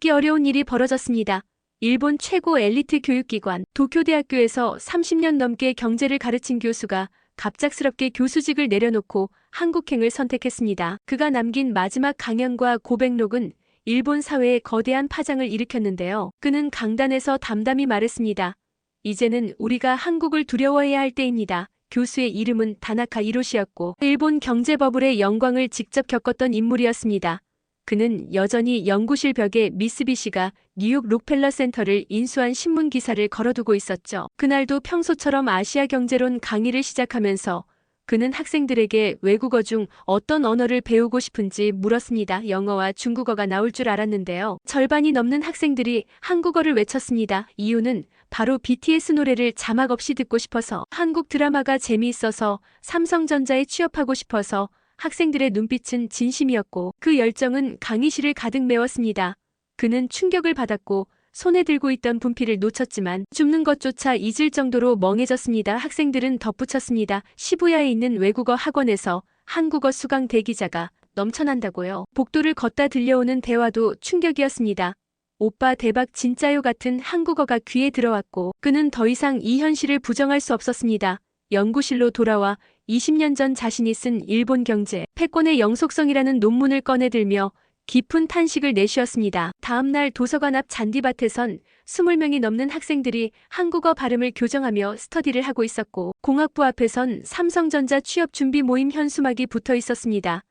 믿기 어려운 일이 벌어졌습니다. 일본 최고 엘리트 교육기관 도쿄대학교에서 30년 넘게 경제를 가르친 교수가 갑작스럽게 교수직을 내려놓고 한국행을 선택했습니다. 그가 남긴 마지막 강연과 고백록은 일본 사회에 거대한 파장을 일으켰는데요. 그는 강단에서 담담히 말했습니다. 이제는 우리가 한국을 두려워해야 할 때입니다. 교수의 이름은 다나카 이로시였고 일본 경제버블의 영광을 직접 겪었던 인물이었습니다. 그는 여전히 연구실 벽에 미쓰비시가 뉴욕 록펠러 센터를 인수한 신문 기사를 걸어두고 있었죠. 그날도 평소처럼 아시아 경제론 강의를 시작하면서 그는 학생들에게 외국어 중 어떤 언어를 배우고 싶은지 물었습니다. 영어와 중국어가 나올 줄 알았는데요. 절반이 넘는 학생들이 한국어를 외쳤습니다. 이유는 바로 BTS 노래를 자막 없이 듣고 싶어서, 한국 드라마가 재미있어서, 삼성전자에 취업하고 싶어서. 학생들의 눈빛은 진심이었고 그 열정은 강의실을 가득 메웠습니다. 그는 충격을 받았고 손에 들고 있던 분필을 놓쳤지만 줍는 것조차 잊을 정도로 멍해졌습니다. 학생들은 덧붙였습니다. 시부야에 있는 외국어 학원에서 한국어 수강 대기자가 넘쳐난다고요. 복도를 걷다 들려오는 대화도 충격이었습니다. 오빠 대박 진짜요 같은 한국어가 귀에 들어왔고 그는 더 이상 이 현실을 부정할 수 없었습니다. 연구실로 돌아와 20년 전 자신이 쓴 일본 경제 패권의 영속성이라는 논문을 꺼내들며 깊은 탄식을 내쉬었습니다. 다음 날 도서관 앞 잔디밭에선 20명이 넘는 학생들이 한국어 발음을 교정하며 스터디를 하고 있었고 공학부 앞에선 삼성전자 취업 준비 모임 현수막이 붙어 있었습니다.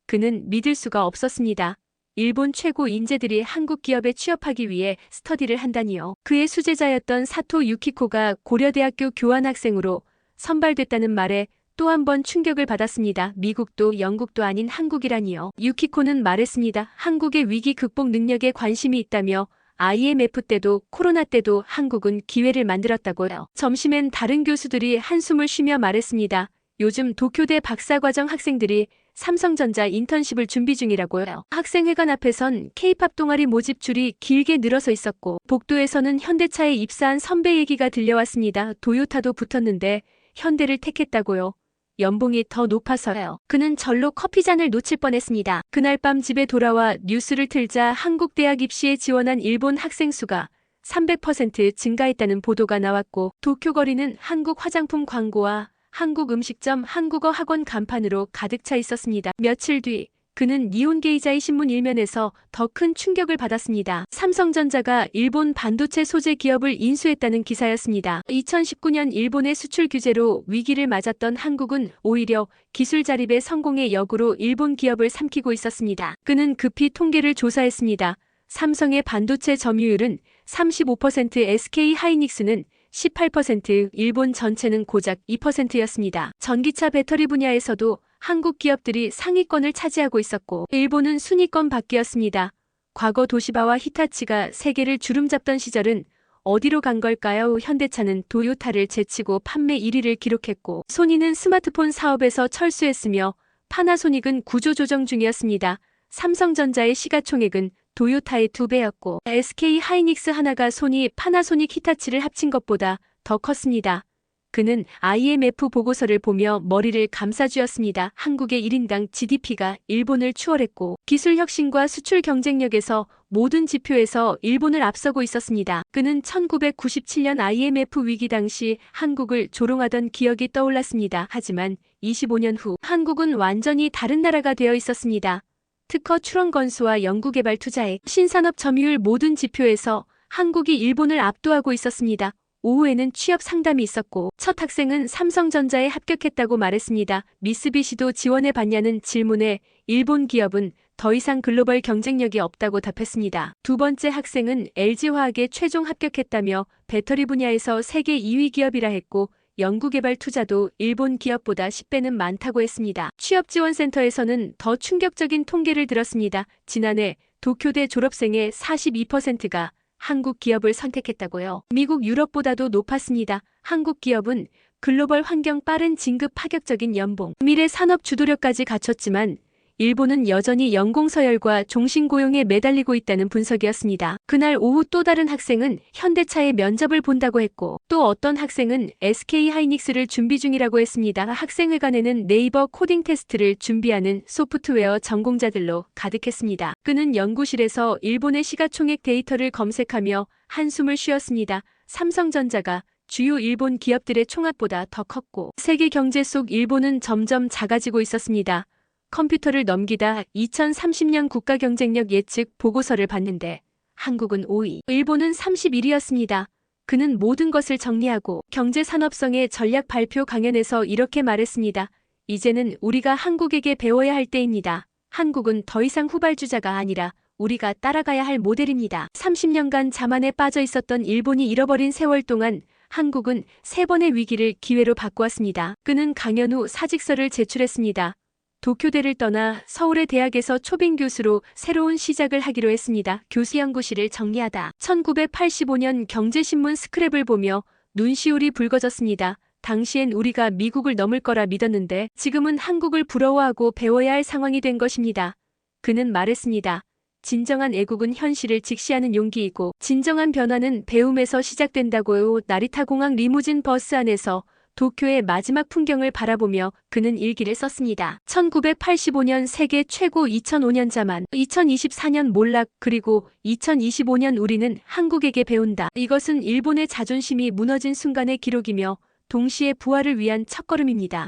그는 믿을 수가 없었습니다. 일본 최고 인재들이 한국 기업에 취업하기 위해 스터디를 한다니요. 그의 수제자였던 사토 유키코가 고려대학교 교환학생으로 선발됐다는 말에 또 한 번 충격을 받았습니다. 미국도 영국도 아닌 한국이라니요. 유키코는 말했습니다. 한국의 위기 극복 능력에 관심이 있다며 IMF 때도 코로나 때도 한국은 기회를 만들었다고요. 점심엔 다른 교수들이 한숨을 쉬며 말했습니다. 요즘 도쿄대 박사과정 학생들이 삼성전자 인턴십을 준비 중이라고요. 학생회관 앞에선 K-팝 동아리 모집 줄이 길게 늘어서 있었고 복도에서는 현대차에 입사한 선배 얘기가 들려왔습니다. 도요타도 붙었는데 현대를 택했다고요. 연봉이 더 높아서요. 그는 절로 커피잔을 놓칠 뻔했습니다. 그날 밤 집에 돌아와 뉴스를 틀자 한국 대학 입시에 지원한 일본 학생 수가 300% 증가했다는 보도가 나왔고 도쿄 거리는 한국 화장품 광고와 한국 음식점 한국어 학원 간판으로 가득 차 있었습니다. 며칠 뒤 그는 니혼게이자이 신문 일면에서 더 큰 충격을 받았습니다. 삼성전자가 일본 반도체 소재 기업을 인수했다는 기사였습니다. 2019년 일본의 수출 규제로 위기를 맞았던 한국은 오히려 기술 자립의 성공의 역으로 일본 기업을 삼키고 있었습니다. 그는 급히 통계를 조사했습니다. 삼성의 반도체 점유율은 35%, SK 하이닉스는 18%, 일본 전체는 고작 2%였습니다. 전기차 배터리 분야에서도 한국 기업들이 상위권을 차지하고 있었고 일본은 순위권 밖이었습니다. 과거 도시바와 히타치가 세계를 주름잡던 시절은 어디로 간 걸까요? 현대차는 도요타를 제치고 판매 1위를 기록했고 소니는 스마트폰 사업에서 철수했으며 파나소닉은 구조조정 중이었습니다. 삼성전자의 시가총액은 도요타의 2배였고 SK 하이닉스 하나가 소니, 파나소닉, 히타치를 합친 것보다 더 컸습니다. 그는 IMF 보고서를 보며 머리를 감싸쥐었습니다. 한국의 1인당 GDP가 일본을 추월했고 기술 혁신과 수출 경쟁력에서 모든 지표에서 일본을 앞서고 있었습니다. 그는 1997년 IMF 위기 당시 한국을 조롱하던 기억이 떠올랐습니다. 하지만 25년 후 한국은 완전히 다른 나라가 되어 있었습니다. 특허 출원 건수와 연구개발 투자액, 신산업 점유율 모든 지표에서 한국이 일본을 압도하고 있었습니다. 오후에는 취업 상담이 있었고 첫 학생은 삼성전자에 합격했다고 말했습니다. 미쓰비시도 지원해봤냐는 질문에 일본 기업은 더 이상 글로벌 경쟁력이 없다고 답했습니다. 두 번째 학생은 LG화학에 최종 합격했다며 배터리 분야에서 세계 2위 기업이라 했고 연구개발 투자도 일본 기업보다 10배는 많다고 했습니다. 취업지원센터에서는 더 충격적인 통계를 들었습니다. 지난해 도쿄대 졸업생의 42%가 한국 기업을 선택했다고요. 미국, 유럽보다도 높았습니다. 한국 기업은 글로벌 환경 빠른 진급 파격적인 연봉, 미래 산업 주도력까지 갖췄지만 일본은 여전히 연공서열과 종신고용에 매달리고 있다는 분석이었습니다. 그날 오후 또 다른 학생은 현대차의 면접을 본다고 했고, 또 어떤 학생은 SK 하이닉스를 준비 중이라고 했습니다. 학생회관에는 네이버 코딩 테스트를 준비하는 소프트웨어 전공자들로 가득했습니다. 그는 연구실에서 일본의 시가총액 데이터를 검색하며 한숨을 쉬었습니다. 삼성전자가 주요 일본 기업들의 총합보다 더 컸고, 세계 경제 속 일본은 점점 작아지고 있었습니다. 컴퓨터를 넘기다 2030년 국가 경쟁력 예측 보고서를 봤는데 한국은 5위, 일본은 31위였습니다. 그는 모든 것을 정리하고 경제 산업성의 전략 발표 강연에서 이렇게 말했습니다. 이제는 우리가 한국에게 배워야 할 때입니다. 한국은 더 이상 후발주자가 아니라 우리가 따라가야 할 모델입니다. 30년간 자만에 빠져 있었던 일본이 잃어버린 세월 동안 한국은 3번의 위기를 기회로 바꾸었습니다. 그는 강연 후 사직서를 제출했습니다. 도쿄대를 떠나 서울의 대학에서 초빙 교수로 새로운 시작을 하기로 했습니다. 교수 연구실을 정리하다 1985년 경제신문 스크랩을 보며 눈시울이 붉어졌습니다. 당시엔 우리가 미국을 넘을 거라 믿었는데 지금은 한국을 부러워하고 배워야 할 상황이 된 것입니다. 그는 말했습니다. 진정한 애국은 현실을 직시하는 용기이고 진정한 변화는 배움에서 시작된다고요. 나리타 공항 리무진 버스 안에서 도쿄의 마지막 풍경을 바라보며 그는 일기를 썼습니다. 1985년 세계 최고 2005년 자만, 2024년 몰락, 그리고 2025년 우리는 한국에게 배운다. 이것은 일본의 자존심이 무너진 순간의 기록이며 동시에 부활을 위한 첫걸음입니다.